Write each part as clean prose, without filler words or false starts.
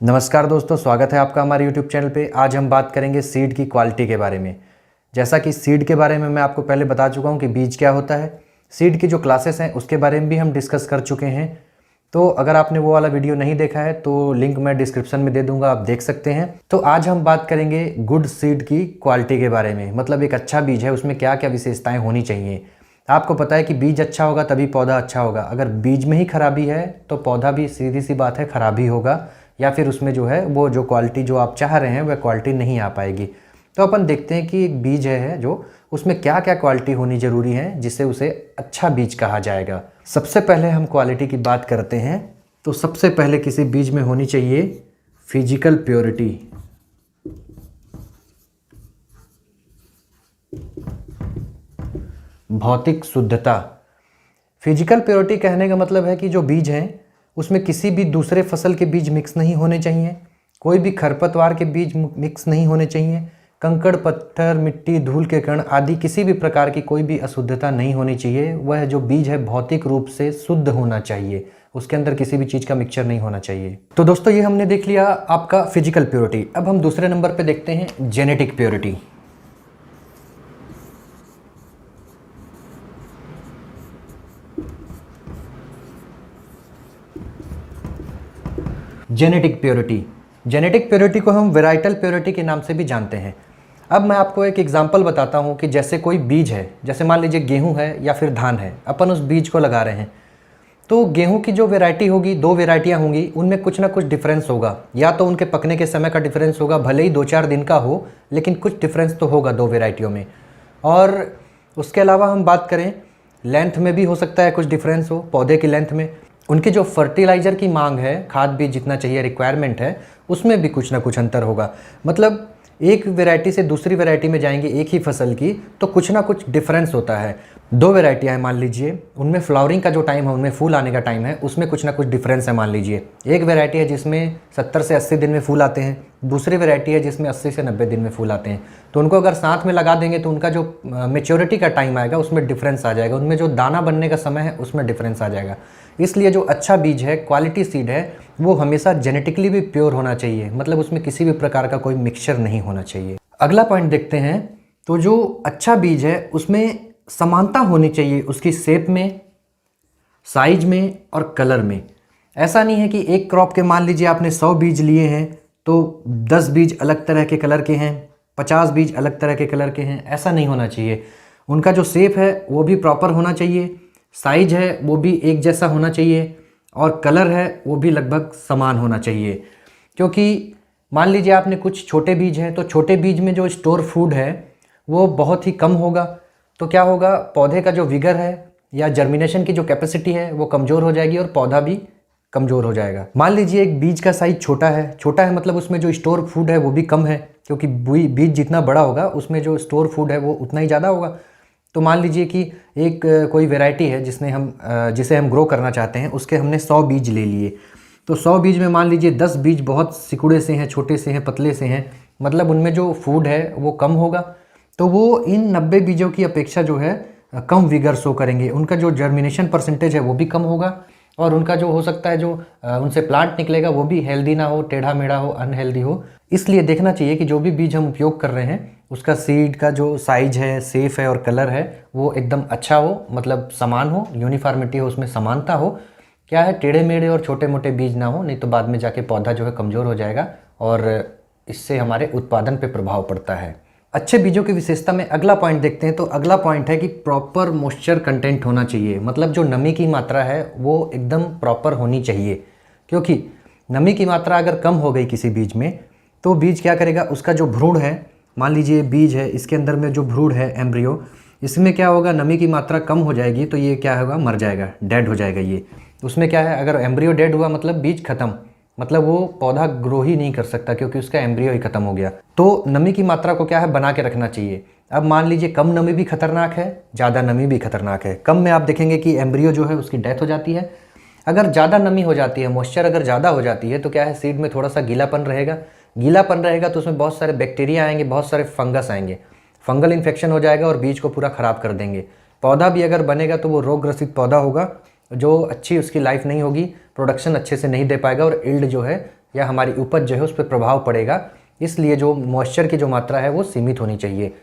नमस्कार दोस्तों, स्वागत है आपका हमारे YouTube चैनल पे। आज हम बात करेंगे सीड की क्वालिटी के बारे में। जैसा कि सीड के बारे में मैं आपको पहले बता चुका हूँ कि बीज क्या होता है। सीड की जो क्लासेस हैं उसके बारे में भी हम डिस्कस कर चुके हैं। तो अगर आपने वो वाला वीडियो नहीं देखा है तो लिंक मैं डिस्क्रिप्शन में दे दूंगा, आप देख सकते हैं। तो आज हम बात करेंगे गुड सीड की क्वालिटी के बारे में, मतलब एक अच्छा बीज है उसमें क्या क्या विशेषताएँ होनी चाहिए। आपको पता है कि बीज अच्छा होगा तभी पौधा अच्छा होगा। अगर बीज में ही खराबी है तो पौधा भी सीधी सी बात है खराब ही होगा, या फिर उसमें जो है वो जो क्वालिटी जो आप चाह रहे हैं वह क्वालिटी नहीं आ पाएगी। तो अपन देखते हैं कि एक बीज है जो उसमें क्या क्या क्वालिटी होनी ज़रूरी है जिससे उसे अच्छा बीज कहा जाएगा। सबसे पहले हम क्वालिटी की बात करते हैं तो सबसे पहले किसी बीज में होनी चाहिए फिजिकल प्योरिटी। भौतिक शुद्धता। फिजिकल प्योरिटी कहने का मतलब है कि जो बीज हैं उसमें किसी भी दूसरे फसल के बीज मिक्स नहीं होने चाहिए, कोई भी खरपतवार के बीज मिक्स नहीं होने चाहिए, कंकड़ पत्थर मिट्टी धूल के कण आदि किसी भी प्रकार की कोई भी अशुद्धता नहीं होनी चाहिए। वह जो बीज है भौतिक रूप से शुद्ध होना चाहिए, उसके अंदर किसी भी चीज़ का मिक्सचर नहीं होना चाहिए। तो दोस्तों ये हमने देख लिया आपका फिजिकल प्योरिटी। अब हम दूसरे नंबर पर देखते हैं जेनेटिक प्योरिटी। जेनेटिक प्योरिटी को हम वेराइटल प्योरिटी के नाम से भी जानते हैं। अब मैं आपको एक एग्जांपल बताता हूँ कि जैसे कोई बीज है, जैसे मान लीजिए गेहूं है या फिर धान है, अपन उस बीज को लगा रहे हैं तो गेहूं की जो वेराइटी होगी, दो वेराइटियाँ होंगी, उनमें कुछ ना कुछ डिफरेंस होगा। या तो उनके पकने के समय का डिफरेंस होगा, भले ही 2-4 दिन का हो, लेकिन कुछ डिफरेंस तो होगा दो वेराइटियों में। और उसके अलावा हम बात करें लेंथ में भी हो सकता है कुछ डिफरेंस हो, पौधे की लेंथ में। उनकी जो फर्टिलाइज़र की मांग है, खाद भी जितना चाहिए रिक्वायरमेंट है, उसमें भी कुछ ना कुछ अंतर होगा। मतलब एक वैरायटी से दूसरी वैरायटी में जाएंगे एक ही फसल की तो कुछ ना कुछ डिफरेंस होता है। दो वैरायटियाँ हैं मान लीजिए, उनमें फ्लावरिंग का जो टाइम है, उनमें फूल आने का टाइम है, उसमें कुछ ना कुछ डिफरेंस है। मान लीजिए एक वैरायटी है जिसमें 70 से 80 दिन में फूल आते हैं, दूसरी वैरायटी है जिसमें 80 से 90 दिन में फूल आते हैं। तो उनको अगर साथ में लगा देंगे तो उनका जो मेच्योरिटी का टाइम आएगा उसमें डिफरेंस आ जाएगा, उनमें जो दाना बनने का समय है उसमें डिफरेंस आ जाएगा। इसलिए जो अच्छा बीज है, क्वालिटी सीड है, वो हमेशा जेनेटिकली भी प्योर होना चाहिए, मतलब उसमें किसी भी प्रकार का कोई मिक्सचर नहीं होना चाहिए। अगला पॉइंट देखते हैं। तो जो अच्छा बीज है उसमें समानता होनी चाहिए उसकी शेप में, साइज में और कलर में। ऐसा नहीं है कि एक क्रॉप के मान लीजिए आपने 100 बीज लिए हैं तो 10 बीज अलग तरह के कलर के हैं, 50 बीज अलग तरह के कलर के हैं, ऐसा नहीं होना चाहिए। उनका जो शेप है वो भी प्रॉपर होना चाहिए, साइज है वो भी एक जैसा होना चाहिए और कलर है वो भी लगभग समान होना चाहिए। क्योंकि मान लीजिए आपने कुछ छोटे बीज हैं तो छोटे बीज में जो स्टोर फूड है वो बहुत ही कम होगा, तो क्या होगा, पौधे का जो विगर है या जर्मिनेशन की जो कैपेसिटी है वो कमज़ोर हो जाएगी और पौधा भी कमज़ोर हो जाएगा। मान लीजिए एक बीज का साइज छोटा है मतलब उसमें जो स्टोर फूड है वो भी कम है, क्योंकि बीज जितना बड़ा होगा उसमें जो स्टोर फूड है वो उतना ही ज़्यादा होगा। तो मान लीजिए कि एक कोई वैरायटी है जिसे हम ग्रो करना चाहते हैं, उसके हमने 100 बीज ले लिए। तो 100 बीज में मान लीजिए 10 बीज बहुत सिकुड़े से हैं, छोटे से हैं, पतले से हैं, मतलब उनमें जो फूड है वो कम होगा। तो वो इन 90 बीजों की अपेक्षा जो है कम विगर शो करेंगे, उनका जो जर्मिनेशन परसेंटेज है वो भी कम होगा और उनका जो हो सकता है जो उनसे प्लांट निकलेगा वो भी हेल्दी ना हो, टेढ़ा मेढ़ा हो, अनहेल्दी हो। इसलिए देखना चाहिए कि जो भी बीज हम उपयोग कर रहे हैं उसका सीड का जो साइज है, शेप है और कलर है वो एकदम अच्छा हो, मतलब समान हो, यूनिफॉर्मिटी हो, उसमें समानता हो। क्या है, टेढ़े मेढ़े और छोटे मोटे बीज ना हो, नहीं तो बाद में जाके पौधा जो है कमज़ोर हो जाएगा और इससे हमारे उत्पादन पे प्रभाव पड़ता है। अच्छे बीजों की विशेषता में अगला पॉइंट देखते हैं। तो अगला पॉइंट है कि प्रॉपर मॉइस्चर कंटेंट होना चाहिए, मतलब जो नमी की मात्रा है वो एकदम प्रॉपर होनी चाहिए। क्योंकि नमी की मात्रा अगर कम हो गई किसी बीज में तो बीज क्या करेगा, उसका जो भ्रूण है, मान लीजिए बीज है, इसके अंदर में जो भ्रूण है एम्ब्रियो, इसमें क्या होगा, नमी की मात्रा कम हो जाएगी तो ये क्या होगा, मर जाएगा, डेड हो जाएगा। ये उसमें क्या है, अगर एम्ब्रियो डेड हुआ मतलब बीज खत्म, मतलब वो पौधा ग्रो ही नहीं कर सकता क्योंकि उसका एम्ब्रियो ही खत्म हो गया। तो नमी की मात्रा को क्या है, बना के रखना चाहिए। अब मान लीजिए कम नमी भी खतरनाक है, ज़्यादा नमी भी खतरनाक है। कम में आप देखेंगे कि एम्ब्रियो जो है उसकी डेथ हो जाती है। अगर ज़्यादा नमी हो जाती है, मॉइस्चर अगर ज़्यादा हो जाती है तो क्या है, सीड में थोड़ा सा गीलापन रहेगा तो उसमें बहुत सारे बैक्टीरिया आएंगे, बहुत सारे फंगस आएंगे, फंगल इन्फेक्शन हो जाएगा और बीज को पूरा ख़राब कर देंगे। पौधा भी अगर बनेगा तो वो रोग ग्रसित पौधा होगा, जो अच्छी उसकी लाइफ नहीं होगी, प्रोडक्शन अच्छे से नहीं दे पाएगा और इल्ड जो है या हमारी उपज जो है उस पर प्रभाव पड़ेगा। इसलिए जो मॉइस्चर की जो मात्रा है वो सीमित होनी चाहिए।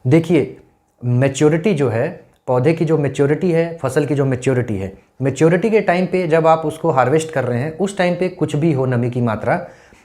देखिए, मैच्योरिटी जो है, पौधे की जो मैच्योरिटी है, फसल की जो मैच्योरिटी है, मैच्योरिटी के टाइम पे जब आप उसको हार्वेस्ट कर रहे हैं उस टाइम पे कुछ भी हो नमी की मात्रा,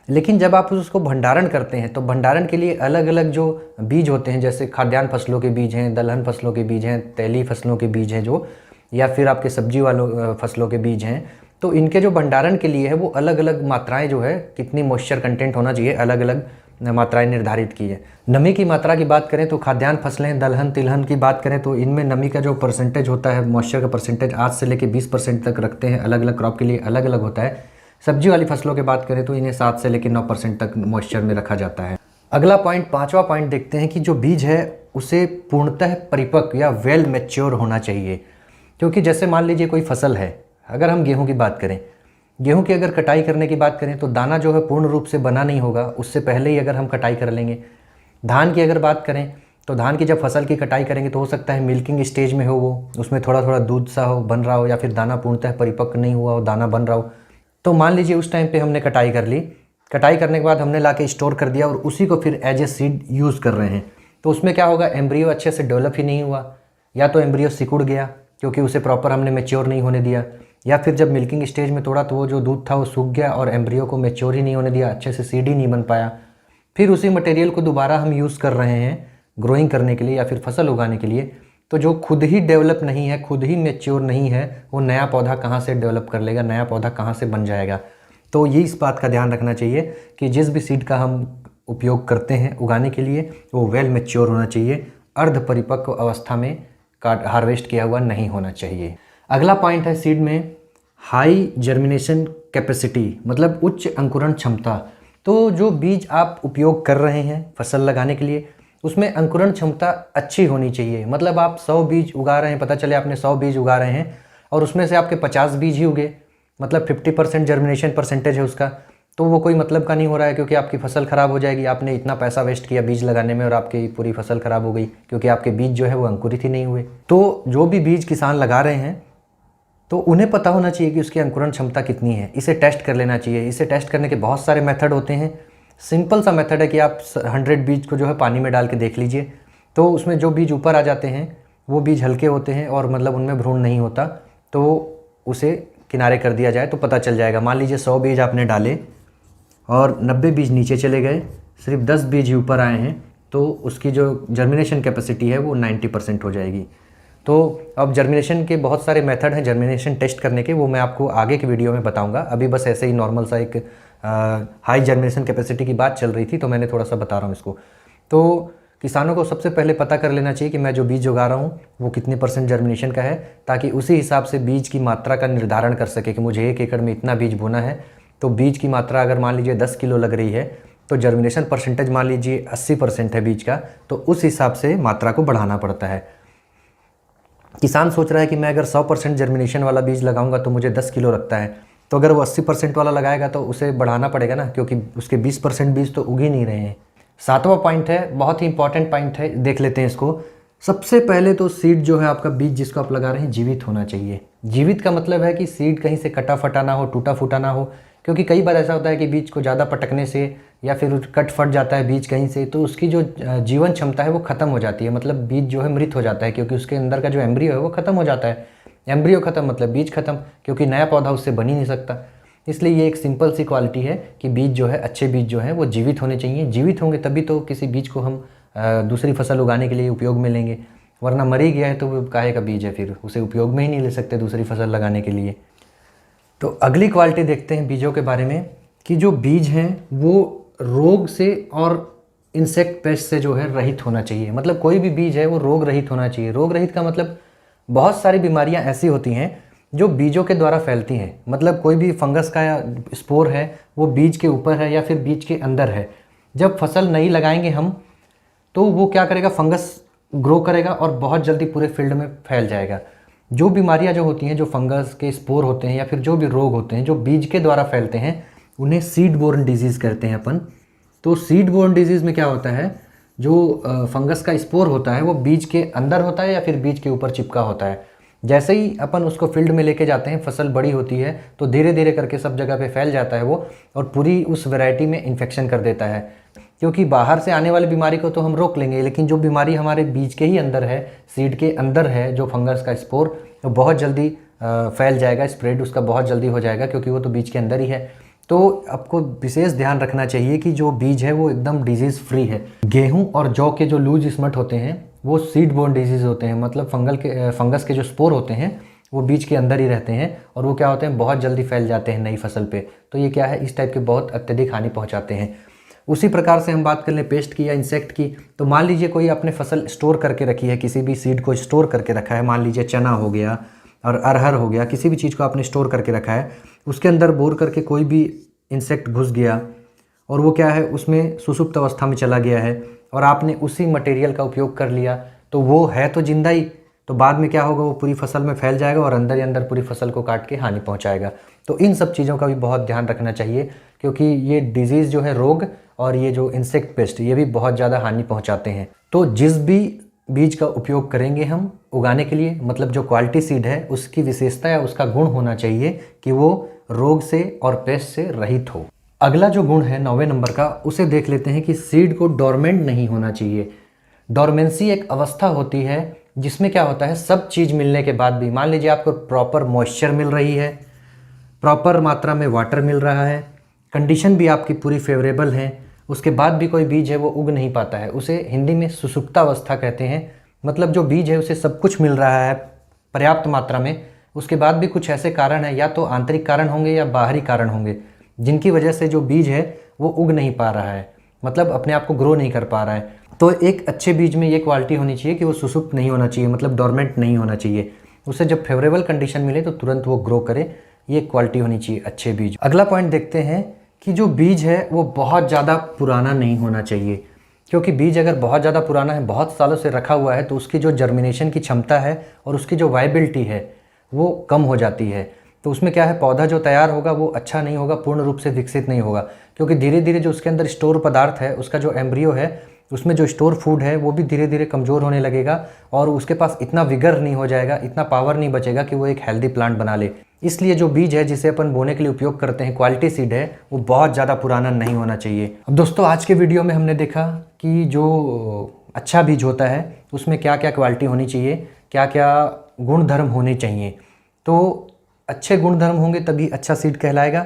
लेकिन जब आप उसको भंडारण करते हैं तो भंडारण के लिए अलग अलग जो बीज होते हैं, जैसे खाद्यान्न फसलों के बीज हैं, दलहन फसलों के बीज हैं, तेली फसलों के बीज हैं जो, या फिर आपके सब्जी वालों फसलों के बीज हैं, तो इनके जो भंडारण के लिए है वो अलग अलग मात्राएं जो है, कितनी मॉइस्चर कंटेंट होना चाहिए, अलग अलग मात्राएं निर्धारित की है। नमी की मात्रा की बात करें तो खाद्यान्न फसलें, दलहन तिलहन की बात करें तो इनमें नमी का जो परसेंटेज होता है, मॉइस्चर का परसेंटेज 8 से लेकर 20% तक रखते हैं। अलग अलग क्रॉप के लिए अलग अलग होता है। सब्जी वाली फसलों की बात करें तो इन्हें 7 से लेकर 9% तक मॉइस्चर में रखा जाता है। अगला पॉइंट, 5वां पॉइंट देखते हैं कि जो बीज है उसे पूर्णतः परिपक्व या वेल मैच्योर होना चाहिए। क्योंकि जैसे मान लीजिए कोई फसल है, अगर हम गेहूँ की बात करें, गेहूं की अगर कटाई करने की बात करें तो दाना जो है पूर्ण रूप से बना नहीं होगा, उससे पहले ही अगर हम कटाई कर लेंगे। धान की अगर बात करें तो धान की जब फसल की कटाई करेंगे तो हो सकता है मिल्किंग स्टेज में हो, वो उसमें थोड़ा थोड़ा दूध सा हो बन रहा हो, या फिर दाना पूर्णतः परिपक्व नहीं हुआ हो, दाना बन रहा हो। तो मान लीजिए उस टाइम पे हमने कटाई कर ली, कटाई करने के बाद हमने ला के स्टोर कर दिया और उसी को फिर एज ए सीड यूज़ कर रहे हैं, तो उसमें क्या होगा, एम्ब्रियो अच्छे से डेवलप ही नहीं हुआ, या तो एम्ब्रियो सिकुड़ गया क्योंकि उसे प्रॉपर हमने मैच्योर नहीं होने दिया, या फिर जब मिल्किंग स्टेज में तोड़ा तो वो जो दूध था वो सूख गया और एम्ब्रियो को मैच्योर ही नहीं होने दिया, अच्छे से सीड ही नहीं बन पाया। फिर उसी मटेरियल को दोबारा हम यूज़ कर रहे हैं ग्रोइंग करने के लिए या फिर फसल उगाने के लिए, तो जो खुद ही डेवलप नहीं है, खुद ही मैच्योर नहीं है, वो नया पौधा कहाँ से डेवलप कर लेगा, नया पौधा कहाँ से बन जाएगा। तो ये इस बात का ध्यान रखना चाहिए कि जिस भी सीड का हम उपयोग करते हैं उगाने के लिए वो वेल मैच्योर होना चाहिए, अर्ध परिपक्व अवस्था में हार्वेस्ट किया हुआ नहीं होना चाहिए। अगला पॉइंट है सीड में हाई जर्मिनेशन कैपेसिटी, मतलब उच्च अंकुरण क्षमता। तो जो बीज आप उपयोग कर रहे हैं फसल लगाने के लिए उसमें अंकुरण क्षमता अच्छी होनी चाहिए। मतलब आप 100 बीज उगा रहे हैं, पता चले आपने 100 बीज उगा रहे हैं और उसमें से आपके 50 बीज ही उगे, मतलब 50% जर्मिनेशन परसेंटेज है उसका, तो वो कोई मतलब का नहीं हो रहा है, क्योंकि आपकी फसल ख़राब हो जाएगी। आपने इतना पैसा वेस्ट किया बीज लगाने में और आपकी पूरी फसल ख़राब हो गई क्योंकि आपके बीज जो है वो अंकुरित ही नहीं हुए। तो जो भी बीज किसान लगा रहे हैं तो उन्हें पता होना चाहिए कि उसकी अंकुरण क्षमता कितनी है, इसे टेस्ट कर लेना चाहिए। इसे टेस्ट करने के बहुत सारे मेथड होते हैं। सिंपल सा मेथड है कि आप 100 बीज को जो है पानी में डाल के देख लीजिए, तो उसमें जो बीज ऊपर आ जाते हैं वो बीज हल्के होते हैं और मतलब उनमें भ्रूण नहीं होता, तो उसे किनारे कर दिया जाए तो पता चल जाएगा। मान लीजिए 100 बीज आपने डाले और 90 बीज नीचे चले गए, सिर्फ 10 बीज ही ऊपर आए हैं, तो उसकी जो जर्मिनेशन कैपेसिटी है वो 90% हो जाएगी। तो अब जर्मिनेशन के बहुत सारे मेथड हैं जर्मिनेशन टेस्ट करने के, वो मैं आपको आगे के वीडियो में बताऊंगा। अभी बस ऐसे ही नॉर्मल सा एक हाई जर्मिनेशन कैपेसिटी की बात चल रही थी तो मैंने थोड़ा सा बता रहा हूँ इसको। तो किसानों को सबसे पहले पता कर लेना चाहिए कि मैं जो बीज उगा रहा हूँ वो कितने % जर्मिनेशन का है, ताकि उसी हिसाब से बीज की मात्रा का निर्धारण कर सके कि मुझे 1 एकड़ में इतना बीज बोना है। तो बीज की मात्रा अगर मान लीजिए 10 किलो लग रही है तो जर्मिनेशन परसेंटेज मान लीजिए 80% है बीज का, तो उस हिसाब से मात्रा को बढ़ाना पड़ता है। किसान सोच रहा है कि मैं अगर 100% जर्मिनेशन वाला बीज लगाऊंगा तो मुझे 10 किलो लगता है, तो अगर वो 80% वाला लगाएगा तो उसे बढ़ाना पड़ेगा ना, क्योंकि उसके 20% बीज तो उग ही नहीं रहे हैं। 7वां पॉइंट है, बहुत ही इंपॉर्टेंट पॉइंट है, देख लेते हैं इसको। सबसे पहले तो सीड जो है आपका बीज जिसको आप लगा रहे हैं जीवित होना चाहिए। जीवित का मतलब है कि सीड कहीं से कटा फटा ना हो, टूटा फूटा ना हो, क्योंकि कई बार ऐसा होता है कि बीज को ज़्यादा पटकने से या फिर कट फट जाता है बीज कहीं से, तो उसकी जो जीवन क्षमता है वो ख़त्म हो जाती है, मतलब बीज जो है मृत हो जाता है, क्योंकि उसके अंदर का जो एम्ब्रियो है वो ख़त्म हो जाता है। एम्ब्रियो ख़त्म मतलब बीज ख़त्म, क्योंकि नया पौधा उससे बन ही नहीं सकता। इसलिए ये एक सिंपल सी क्वालिटी है कि बीज जो है, अच्छे बीज जो है वो जीवित होने चाहिए। जीवित होंगे तभी तो किसी बीज को हम दूसरी फसल उगाने के लिए उपयोग में लेंगे, वरना मर ही गया है तो वो काहे का बीज है, फिर उसे उपयोग में ही नहीं ले सकते दूसरी फसल लगाने के लिए। तो अगली क्वालिटी देखते हैं बीजों के बारे में कि जो बीज हैं वो रोग से और इंसेक्ट पेस्ट से जो है रहित होना चाहिए। मतलब कोई भी बीज है वो रोग रहित होना चाहिए। रोग रहित का मतलब बहुत सारी बीमारियां ऐसी होती हैं जो बीजों के द्वारा फैलती हैं। मतलब कोई भी फंगस का स्पोर है वो बीज के ऊपर है या फिर बीज के अंदर है, जब फसल नहीं लगाएंगे हम तो वो क्या करेगा, फंगस ग्रो करेगा और बहुत जल्दी पूरे फील्ड में फैल जाएगा। जो बीमारियां जो होती हैं, जो फंगस के स्पोर होते हैं या फिर जो भी रोग होते हैं जो बीज के द्वारा फैलते हैं, उन्हें सीड बोर्न डिजीज़ कहते हैं अपन। तो सीड बोर्न डिजीज़ में क्या होता है, जो फंगस का स्पोर होता है वो बीज के अंदर होता है या फिर बीज के ऊपर चिपका होता है। जैसे ही अपन उसको फील्ड में लेके जाते हैं, फसल बड़ी होती है तो धीरे धीरे करके सब जगह पे फैल जाता है वो, और पूरी उस वैरायटी में इन्फेक्शन कर देता है। क्योंकि बाहर से आने वाली बीमारी को तो हम रोक लेंगे, लेकिन जो बीमारी हमारे बीज के ही अंदर है, सीड के अंदर है, जो फंगस का स्पोर, वो बहुत जल्दी फैल जाएगा, स्प्रेड उसका बहुत जल्दी हो जाएगा, क्योंकि वो तो बीज के अंदर ही है। तो आपको विशेष ध्यान रखना चाहिए कि जो बीज है वो एकदम डिजीज़ फ्री है। गेहूं और जौ के जो लूज स्मट होते हैं वो सीड बोर्न डिजीज़ होते हैं, मतलब फंगस के जो स्पोर होते हैं वो बीज के अंदर ही रहते हैं, और वो क्या होते हैं, बहुत जल्दी फैल जाते हैं नई फसल पे। तो ये क्या है, इस टाइप के बहुत अत्यधिक हानि पहुंचाते हैं। उसी प्रकार से हम बात कर लें पेस्ट की या इंसेक्ट की, तो मान लीजिए कोई आपने फसल स्टोर करके रखी है, किसी भी सीड को स्टोर करके रखा है, मान लीजिए चना हो गया और अरहर हो गया, किसी भी चीज़ को आपने स्टोर करके रखा है, उसके अंदर बोर करके कोई भी इंसेक्ट घुस गया और वो क्या है, उसमें सुसुप्त अवस्था में चला गया है, और आपने उसी मटेरियल का उपयोग कर लिया, तो वो है तो जिंदा ही, तो बाद में क्या होगा, वो पूरी फसल में फैल जाएगा और अंदर ही अंदर पूरी फसल को काट के हानि पहुंचाएगा। तो इन सब चीज़ों का भी बहुत ध्यान रखना चाहिए, क्योंकि ये डिजीज़ जो है, रोग और ये जो इंसेक्ट पेस्ट, ये भी बहुत ज़्यादा हानि पहुंचाते हैं। तो जिस भी बीज का उपयोग करेंगे हम उगाने के लिए, मतलब जो क्वालिटी सीड है, उसकी विशेषता या उसका गुण होना चाहिए कि वो रोग से और पेस्ट से रहित हो। अगला जो गुण है 9वें नंबर का, उसे देख लेते हैं कि सीड को डोरमेंट नहीं होना चाहिए। डोरमेंसी एक अवस्था होती है जिसमें क्या होता है, सब चीज़ मिलने के बाद भी, मान लीजिए आपको प्रॉपर मॉइस्चर मिल रही है, प्रॉपर मात्रा में वाटर मिल रहा है, कंडीशन भी आपकी पूरी फेवरेबल है, उसके बाद भी कोई बीज है वो उग नहीं पाता है, उसे हिंदी में सुसुप्तावस्था कहते हैं। मतलब जो बीज है उसे सब कुछ मिल रहा है पर्याप्त मात्रा में, उसके बाद भी कुछ ऐसे कारण है, या तो आंतरिक कारण होंगे या बाहरी कारण होंगे, जिनकी वजह से जो बीज है वो उग नहीं पा रहा है, मतलब अपने आप को ग्रो नहीं कर पा रहा है। तो एक अच्छे बीज में ये क्वालिटी होनी चाहिए कि वो सुसुप्त नहीं होना चाहिए, मतलब डोरमेंट नहीं होना चाहिए, उसे जब फेवरेबल कंडीशन मिले तो तुरंत वो ग्रो करे, ये क्वालिटी होनी चाहिए अच्छे बीज। अगला पॉइंट देखते हैं कि जो बीज है वो बहुत ज़्यादा पुराना नहीं होना चाहिए, क्योंकि बीज अगर बहुत ज़्यादा पुराना है, बहुत सालों से रखा हुआ है, तो उसकी जो जर्मिनेशन की क्षमता है और उसकी जो वाइबिलिटी है वो कम हो जाती है। तो उसमें क्या है, पौधा जो तैयार होगा वो अच्छा नहीं होगा, पूर्ण रूप से विकसित नहीं होगा, क्योंकि धीरे धीरे जो उसके अंदर स्टोर पदार्थ है, उसका जो एम्ब्रियो है, उसमें जो स्टोर फूड है वो भी धीरे धीरे कमज़ोर होने लगेगा, और उसके पास इतना विगर नहीं हो जाएगा, इतना पावर नहीं बचेगा कि वो एक हेल्दी प्लांट बना ले। इसलिए जो बीज है जिसे अपन बोने के लिए उपयोग करते हैं, क्वालिटी सीड है, वो बहुत ज़्यादा पुराना नहीं होना चाहिए। अब दोस्तों, आज के वीडियो में हमने देखा कि जो अच्छा बीज होता है उसमें क्या क्या क्वालिटी होनी चाहिए, क्या क्या गुणधर्म होने चाहिए। तो अच्छे गुणधर्म होंगे तभी अच्छा सीड कहलाएगा।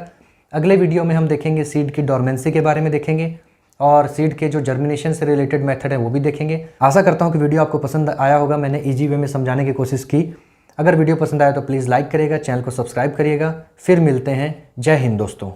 अगले वीडियो में हम देखेंगे सीड की डोरमेंसी के बारे में देखेंगे, और सीड के जो जर्मिनेशन से रिलेटेड मेथड है वो भी देखेंगे। आशा करता हूँ कि वीडियो आपको पसंद आया होगा, मैंने इजी वे में समझाने की कोशिश की। अगर वीडियो पसंद आया तो प्लीज़ लाइक करिएगा, चैनल को सब्सक्राइब करिएगा। फिर मिलते हैं। जय हिंद दोस्तों।